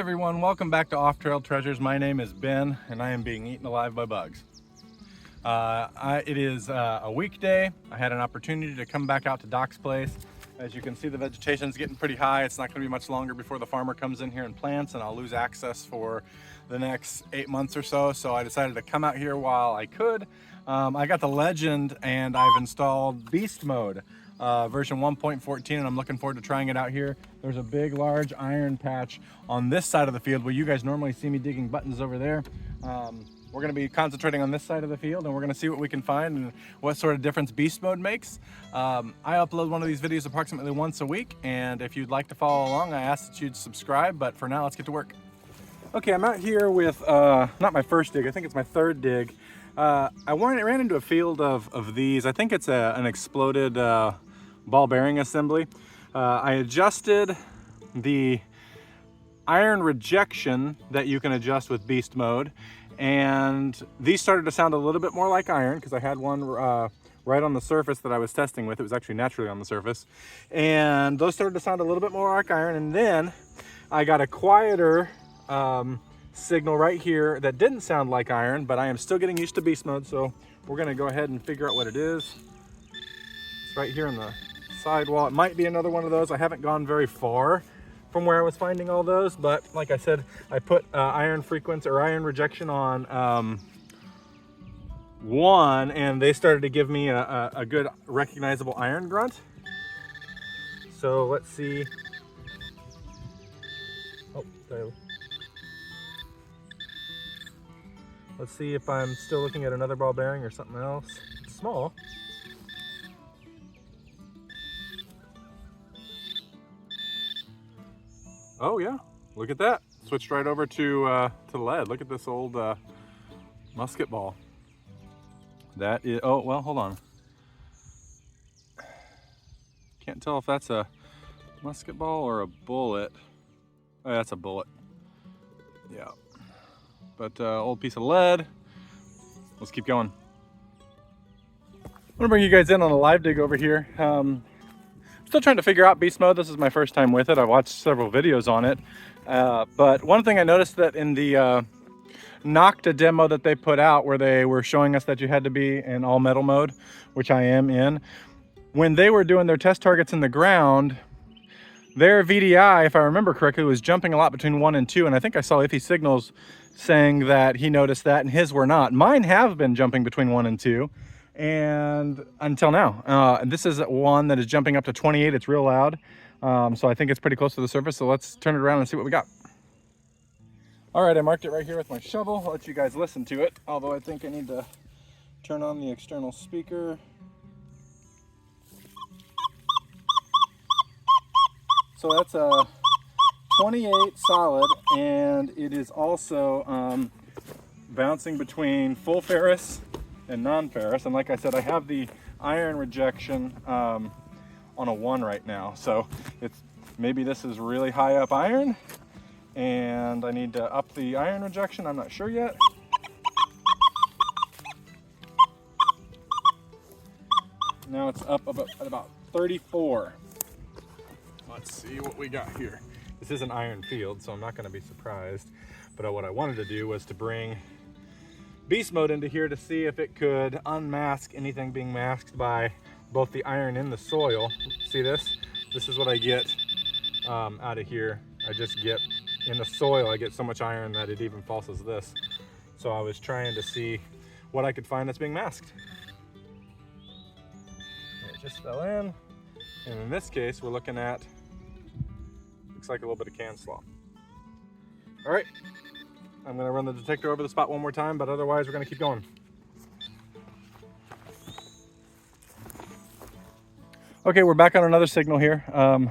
everyone, welcome back to Off Trail Treasures. My name is Ben and I am being eaten alive by bugs. It is a weekday. I had an opportunity to come back out to Doc's place. As you can see, the vegetation is getting pretty high. It's not going to be much longer before the farmer comes in here and plants, and I'll lose access for the next 8 months or so. So I decided to come out here while I could. I got the Legend and I've installed Beast Mode. Version 1.14, and I'm looking forward to trying it out here. There's a big, large iron patch on this side of the field where you guys normally see me digging buttons over there. We're going to be concentrating on this side of the field, and we're going to see what we can find and what sort of difference Beast Mode makes. I upload one of these videos approximately once a week, and if you'd like to follow along, I ask that you'd subscribe, but for now, let's get to work. Okay, I'm out here with, not my first dig, I think it's my third dig. I ran into a field of these. I think it's an exploded ball bearing assembly. I adjusted the iron rejection that you can adjust with Beast Mode, and these started to sound a little bit more like iron because I had one right on the surface that I was testing with. It was actually naturally on the surface, and those started to sound a little bit more like iron. And then I got a quieter signal right here that didn't sound like iron, but I am still getting used to Beast Mode, so we're going to go ahead and figure out what it is. It's right here in the sidewall. It might be another one of those. I haven't gone very far from where I was finding all those, but like I said, I put iron frequency or iron rejection on one, and they started to give me a good recognizable iron grunt. So let's see. Oh, sorry. Let's see if I'm still looking at another ball bearing or something else. It's small. Oh yeah, look at that. Switched right over to lead. Look at this old musket ball. That is, oh, well, hold on. Can't tell if that's a musket ball or a bullet. Oh, that's a bullet. Yeah. But old piece of lead. Let's keep going. I'm gonna bring you guys in on a live dig over here. Still trying to figure out Beast Mode. This is my first time with it. I watched several videos on it. But one thing I noticed that in the Nokta demo that they put out, where they were showing us that you had to be in all metal mode, which I am in, when they were doing their test targets in the ground, their VDI, if I remember correctly, was jumping a lot between 1 and 2, and I think I saw iffy signals saying that he noticed that, and his were not. Mine have been jumping between 1 and 2. And until now, this is one that is jumping up to 28. It's real loud, so I think it's pretty close to the surface. So let's turn it around and see what we got. All right, I marked it right here with my shovel. I'll let you guys listen to it, although I think I need to turn on the external speaker. So that's a 28 solid, and it is also bouncing between full ferrous and non-ferrous. And like I said, I have the iron rejection on a 1 right now, so it's maybe this is really high up iron and I need to up the iron rejection. I'm not sure yet. Now it's up at about 34. Let's see what we got here. This is an iron field, so I'm not going to be surprised, but what I wanted to do was to bring Beast Mode into here to see if it could unmask anything being masked by both the iron in the soil. See this? This is what I get out of here. I just get, in the soil, I get so much iron that it even falses this. So I was trying to see what I could find that's being masked. It just fell in. And in this case, we're looking at, looks like a little bit of can slop. All right. I'm going to run the detector over the spot one more time, but otherwise we're going to keep going. Okay, we're back on another signal here. We're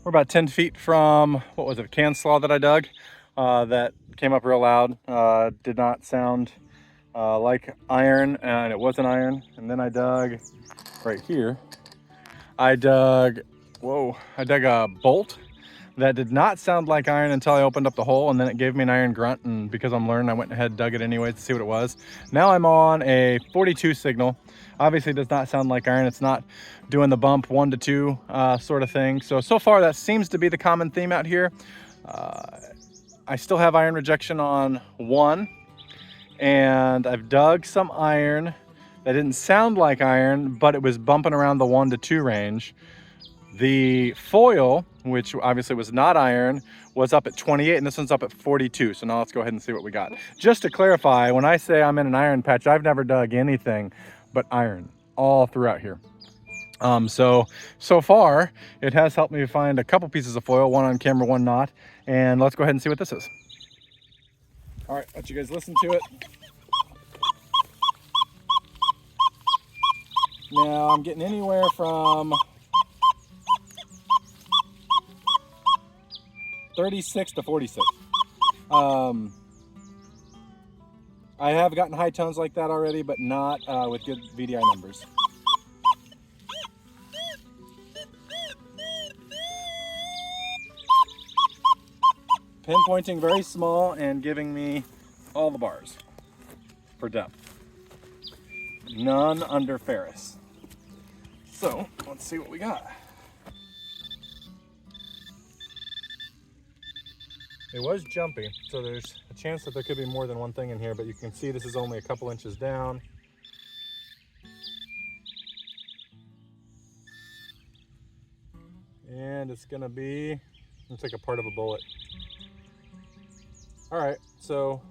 about 10 feet from, what was it, a can slaw that I dug that came up real loud. Did not sound like iron, and it wasn't iron. And then I dug right here. I dug a bolt that did not sound like iron until I opened up the hole, and then it gave me an iron grunt, and because I'm learning, I went ahead and dug it anyway to see what it was. Now I'm on a 42 signal. Obviously it does not sound like iron. It's not doing the bump 1 to 2 sort of thing. So far that seems to be the common theme out here. I still have iron rejection on one, and I've dug some iron that didn't sound like iron, but it was bumping around the 1 to 2 range. The foil, which obviously was not iron, was up at 28, and this one's up at 42. So now let's go ahead and see what we got. Just to clarify, when I say I'm in an iron patch, I've never dug anything but iron all throughout here. So far, it has helped me find a couple pieces of foil, one on camera, one not. And let's go ahead and see what this is. All right, let you guys listen to it. Now I'm getting anywhere from 36 to 46. I have gotten high tones like that already, but not with good VDI numbers. Pinpointing very small and giving me all the bars for depth. None under Ferris. So let's see what we got. It was jumpy, so there's a chance that there could be more than one thing in here, but you can see this is only a couple inches down. And it's gonna be, looks like a part of a bullet. All right, so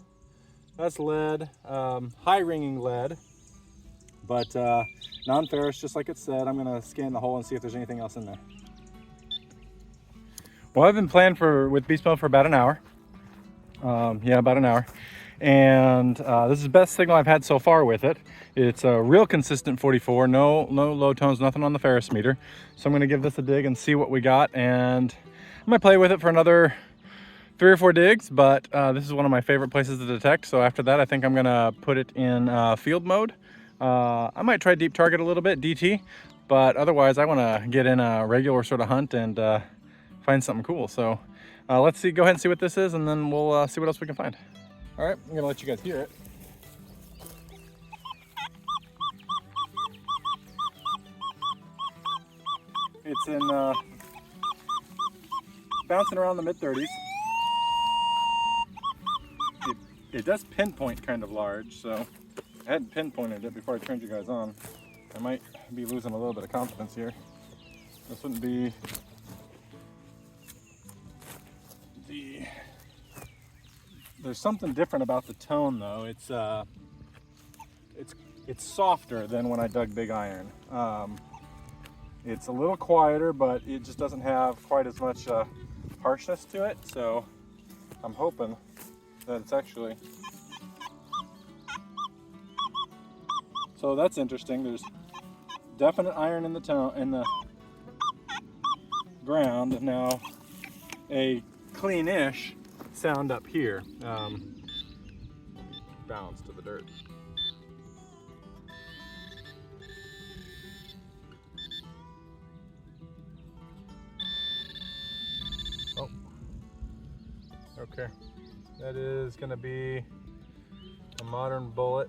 that's lead, high ringing lead, but non-ferrous, just like it said. I'm gonna scan the hole and see if there's anything else in there. Well, I've been playing with beast mode for about an hour. Yeah, about an hour. And this is the best signal I've had so far with it. It's a real consistent 44, no low tones, nothing on the Ferris meter. So I'm gonna give this a dig and see what we got. And I'm gonna play with it for another 3 or 4 digs, but this is one of my favorite places to detect. So after that, I think I'm gonna put it in field mode. I might try deep target a little bit, DT, but otherwise I wanna get in a regular sort of hunt and find something cool. So let's go ahead and see what this is, and then we'll see what else we can find. All right, I'm gonna let you guys hear it. It's in bouncing around the mid-30s. It does pinpoint kind of large, so I hadn't pinpointed it before I turned you guys on. I might be losing a little bit of confidence here. This wouldn't be there's something different about the tone though. It's softer than when I dug big iron. It's a little quieter, but it just doesn't have quite as much harshness to it. So I'm hoping that it's actually, so that's interesting. There's definite iron in the tone, in the ground. Now a clean-ish sound up here. Bounce to the dirt. Oh, okay. That is going to be a modern bullet.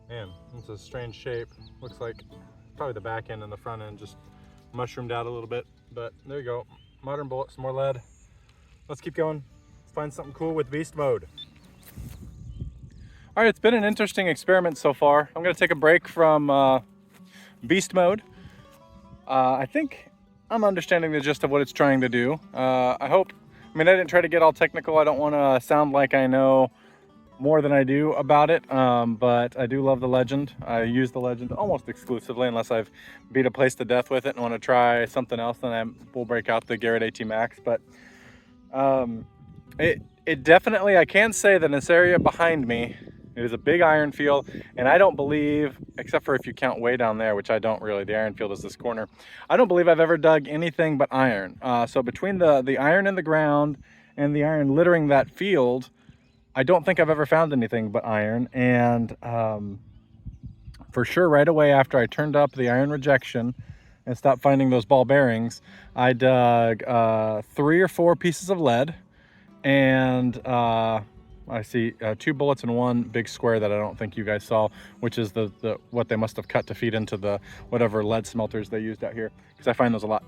Man, it's a strange shape. Looks like probably the back end and the front end just mushroomed out a little bit, but there you go. Modern bullet, some more lead. Let's keep going. Let's find something cool with beast mode. All right, it's been an interesting experiment so far. I'm going to take a break from beast mode. I think I'm understanding the gist of what it's trying to do. I hope, I mean, I didn't try to get all technical. I don't want to sound like I know more than I do about it, but I do love the Legend. I use the Legend almost exclusively, unless I've beat a place to death with it and want to try something else, then I will break out the Garrett AT Max. But it definitely, I can say that in this area behind me, it is a big iron field, and I don't believe, except for if you count way down there, which I don't really, the iron field is this corner, I don't believe I've ever dug anything but iron. So between the iron in the ground and the iron littering that field, I don't think I've ever found anything but iron. And for sure, right away after I turned up the iron rejection and stopped finding those ball bearings, I dug 3 or 4 pieces of lead, and I see 2 bullets and 1 big square that I don't think you guys saw, which is the what they must have cut to feed into the whatever lead smelters they used out here, because I find those a lot.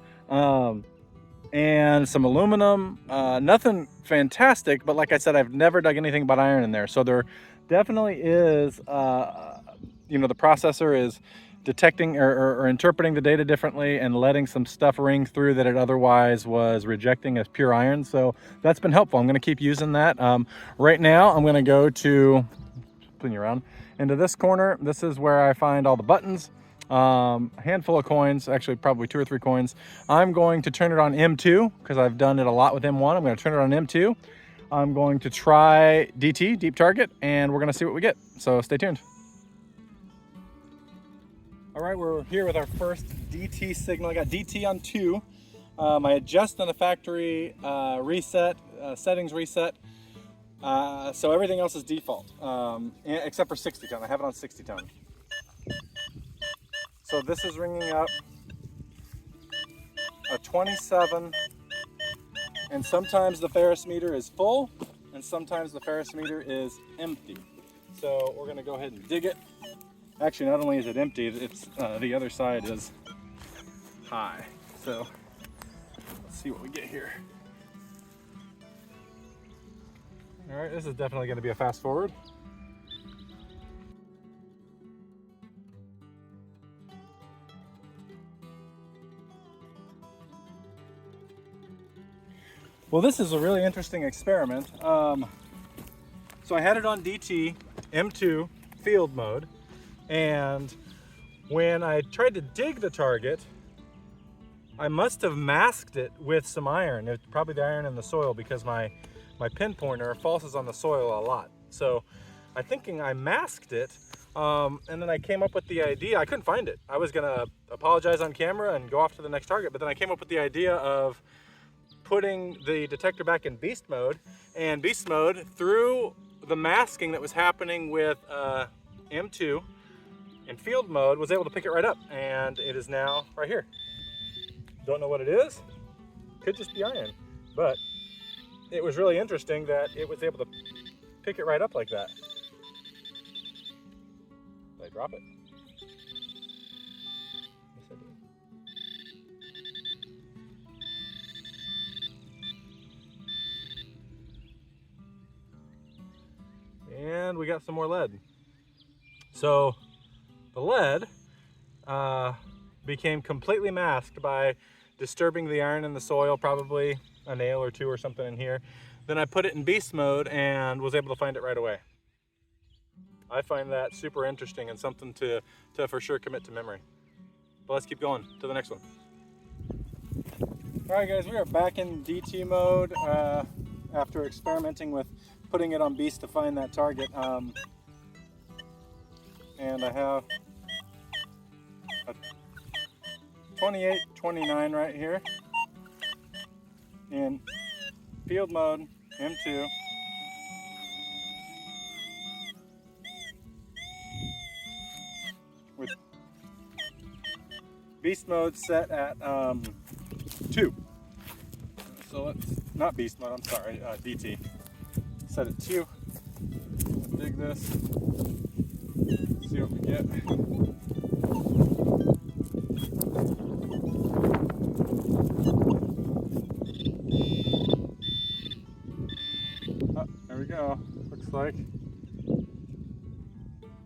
and some aluminum. Nothing fantastic, but like I said, I've never dug anything but iron in there. So there definitely is, you know, the processor is detecting or interpreting the data differently and letting some stuff ring through that it otherwise was rejecting as pure iron. So that's been helpful. I'm going to keep using that. Right now, I'm going to go to, spin you around, into this corner. This is where I find all the buttons. A handful of coins, actually probably 2 or 3 coins. I'm going to turn it on M2 because I've done it a lot with M1. I'm going to turn it on M2. I'm going to try DT, deep target, and we're going to see what we get. So stay tuned. All right, we're here with our first DT signal. I got DT on 2. I adjust on the factory reset, settings reset. So everything else is default, except for 60 tone. I have it on 60 tone. So this is ringing up a 27, and sometimes the Ferris meter is full, and sometimes the Ferris meter is empty. So we're gonna go ahead and dig it. Actually, not only is it empty, it's the other side is high. So let's see what we get here. All right, this is definitely gonna be a fast forward. Well, this is a really interesting experiment. So I had it on DT, M2, field mode, and when I tried to dig the target, I must have masked it with some iron. It's probably the iron in the soil because my pin pointer falses on the soil a lot. So I'm thinking I masked it, and then I came up with the idea. I couldn't find it. I was gonna apologize on camera and go off to the next target, but then I came up with the idea of putting the detector back in beast mode, and beast mode through the masking that was happening with M2 in field mode was able to pick it right up, and it is now right here. Don't know what it is. Could just be iron, but it was really interesting that it was able to pick it right up like that. Did I drop it? Yes, I did. And we got some more lead. So the lead became completely masked by disturbing the iron in the soil, probably a nail or 2 or something in here. Then I put it in beast mode and was able to find it right away. I find that super interesting and something to for sure commit to memory. But let's keep going to the next one. All right, guys, we are back in DT mode after experimenting with putting it on beast to find that target. And I have a 28-29 right here in field mode, M2. With beast mode set at 2. So let's, not beast mode, I'm sorry, DT. Set at 2. Dig this. See what we get. Oh, there we go. Looks like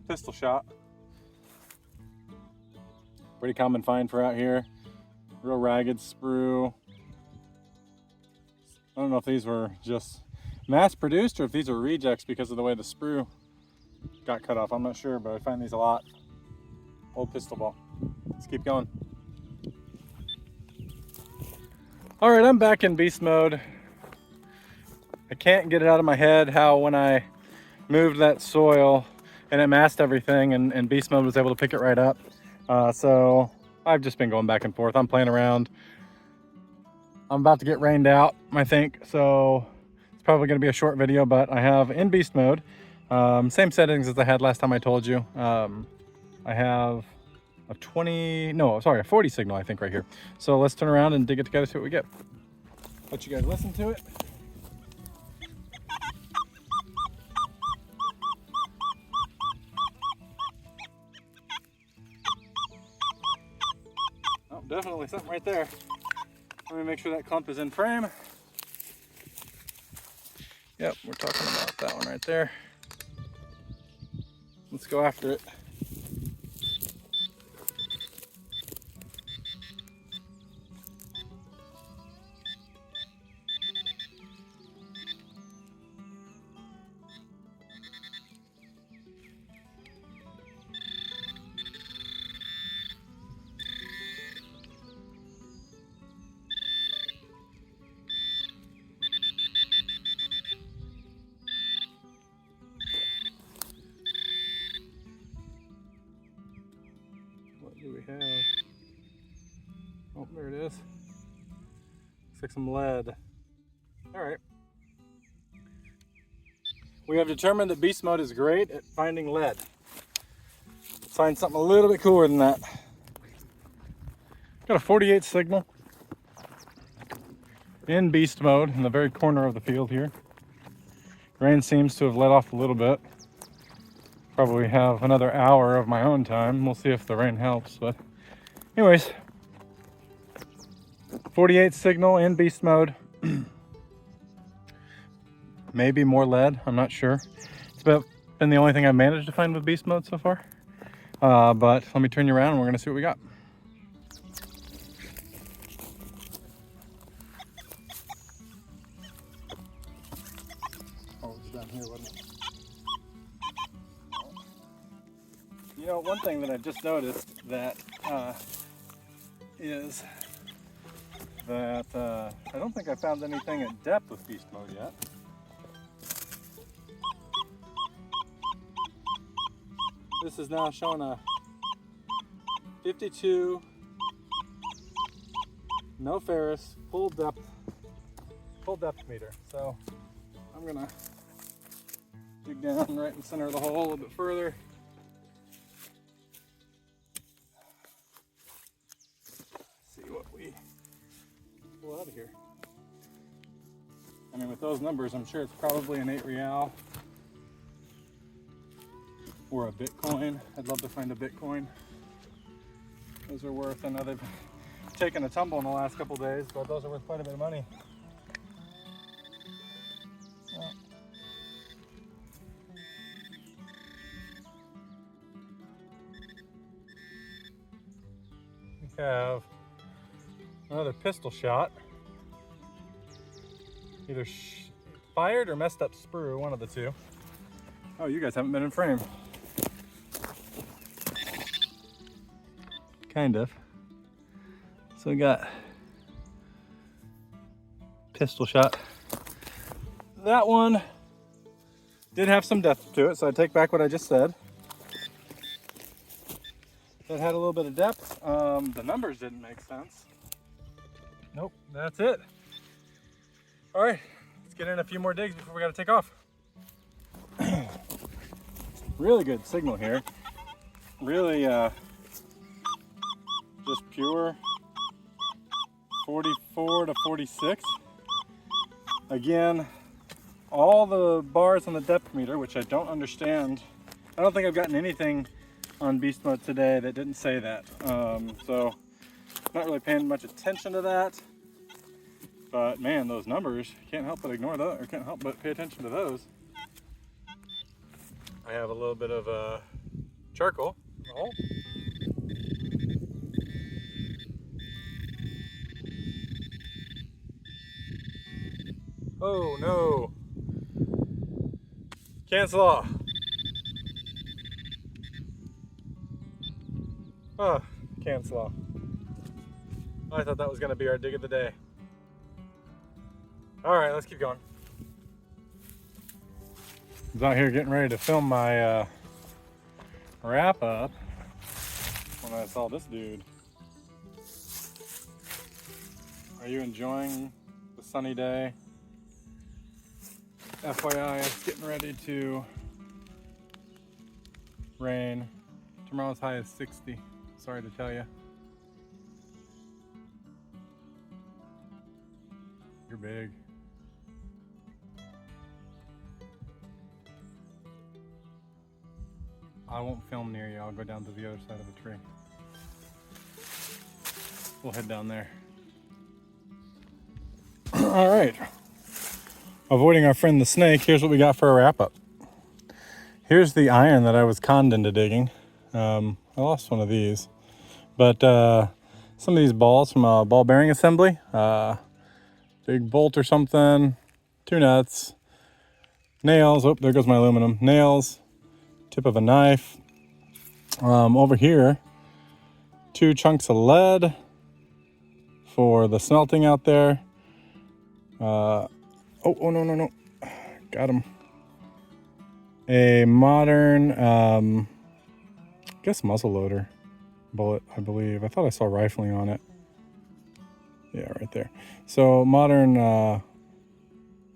pistol shot. Pretty common find for out here. Real ragged sprue. I don't know if these were just mass produced or if these are rejects because of the way the sprue got cut off. I'm not sure, but I find these a lot. Old pistol ball. Let's keep going. All right, I'm back in beast mode. I can't get it out of my head how when I moved that soil and it masked everything and beast mode was able to pick it right up. So I've just been going back and forth. I'm playing around. I'm about to get rained out, I think. So it's probably gonna be a short video, but I have in beast mode, same settings as I had last time I told you. I have a 40 signal, I think, right here. So let's turn around and dig it together, see what we get. Let you guys listen to it. Oh, definitely something right there. Let me make sure that clump is in frame. Yep, we're talking about that one right there. Let's go after it. What do we have? Oh, there it is. Looks like some lead. All right. We have determined that beast mode is great at finding lead. Let's find something a little bit cooler than that. Got a 48 signal in beast mode in the very corner of the field here. Rain seems to have let off a little bit. Probably have another hour of my own time. We'll see if the rain helps, but anyways, 48 signal in beast mode. Maybe more lead, I'm not sure. It's been the only thing I've managed to find with beast mode so far. But let me turn you around and we're gonna see what we got. Oh, it was down here, wasn't it? You know, one thing that I've just noticed that is that I don't think I found anything at depth with beast mode yet. This is now showing a 52, no ferrous, full depth meter. So I'm gonna dig down right in the center of the hole a little bit further. See what we pull out of here. I mean, with those numbers, I'm sure it's probably an 8 real. Or a Bitcoin. I'd love to find a Bitcoin. Those are worth, I know they've taken a tumble in the last couple days, but those are worth quite a bit of money. We have another pistol shot. Either fired or messed up sprue, one of the two. Oh, you guys haven't been in frame. Kind of. So we got pistol shot. That one did have some depth to it, so I take back what I just said. That had a little bit of depth. The numbers didn't make sense. Nope, that's it. All right, let's get in a few more digs before we gotta take off. Really good signal here. Really, just pure 44 to 46. Again, all the bars on the depth meter, which I don't understand. I don't think I've gotten anything on beast mode today that didn't say that. So not really paying much attention to that. But man, those numbers, can't help but ignore those, or can't help but pay attention to those. I have a little bit of charcoal in the hole. Oh no. Cancel off. Oh, cancel off. I thought that was gonna be our dig of the day. All right, let's keep going. I was out here getting ready to film my wrap up when I saw this dude. Are you enjoying the sunny day? FYI, it's getting ready to rain. Tomorrow's high is 60. Sorry to tell you. You're big. I won't film near you. I'll go down to the other side of the tree. We'll head down there. All right. Avoiding our friend the snake, here's what we got for a wrap-up. Here's the iron that I was conned into digging. I lost one of these. But some of these balls from a ball bearing assembly, big bolt or something, 2 nuts, nails, oh, there goes my aluminum, nails, tip of a knife. Over here, 2 chunks of lead for the smelting out there. Oh, no. Got him. A modern, I guess muzzle loader bullet, I believe. I thought I saw rifling on it. Yeah, right there. So modern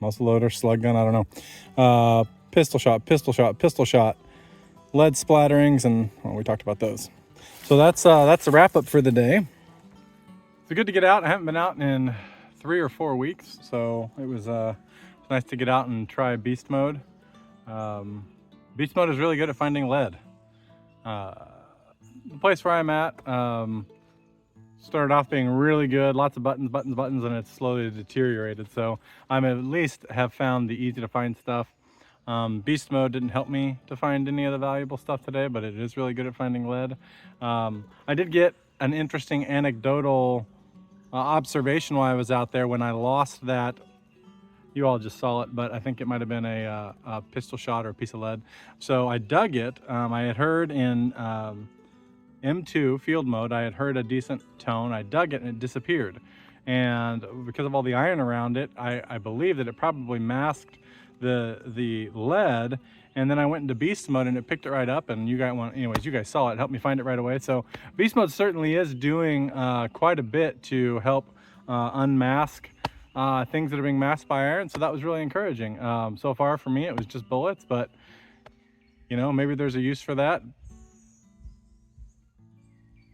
muzzle loader, slug gun, I don't know. Pistol shot, lead splatterings, and well, we talked about those. So that's the wrap up for the day. It's good to get out. I haven't been out in 3 or 4 weeks, so it was nice to get out and try beast mode. Beast mode is really good at finding lead. The place where I'm at started off being really good, lots of buttons, and it's slowly deteriorated. So I'm at least have found the easy to find stuff. Beast mode didn't help me to find any of the valuable stuff today, but it is really good at finding lead. I did get an interesting anecdotal observation while I was out there when I lost that. You all just saw it, but I think it might have been a pistol shot or a piece of lead. So I dug it. I had heard in M2 field mode, I had heard a decent tone. I dug it and it disappeared. And because of all the iron around it, I believe that it probably masked the lead. And then I went into beast mode and it picked it right up, and you guys saw it. It helped me find it right away. So beast mode certainly is doing quite a bit to help unmask things that are being masked by iron. So that was really encouraging. So far for me, it was just bullets, but you know, maybe there's a use for that.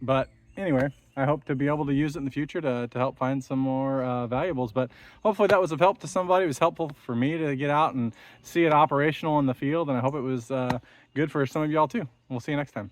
But anyway, I hope to be able to use it in the future to help find some more valuables. But hopefully that was of help to somebody. It was helpful for me to get out and see it operational in the field, and I hope it was good for some of y'all too. We'll see you next time.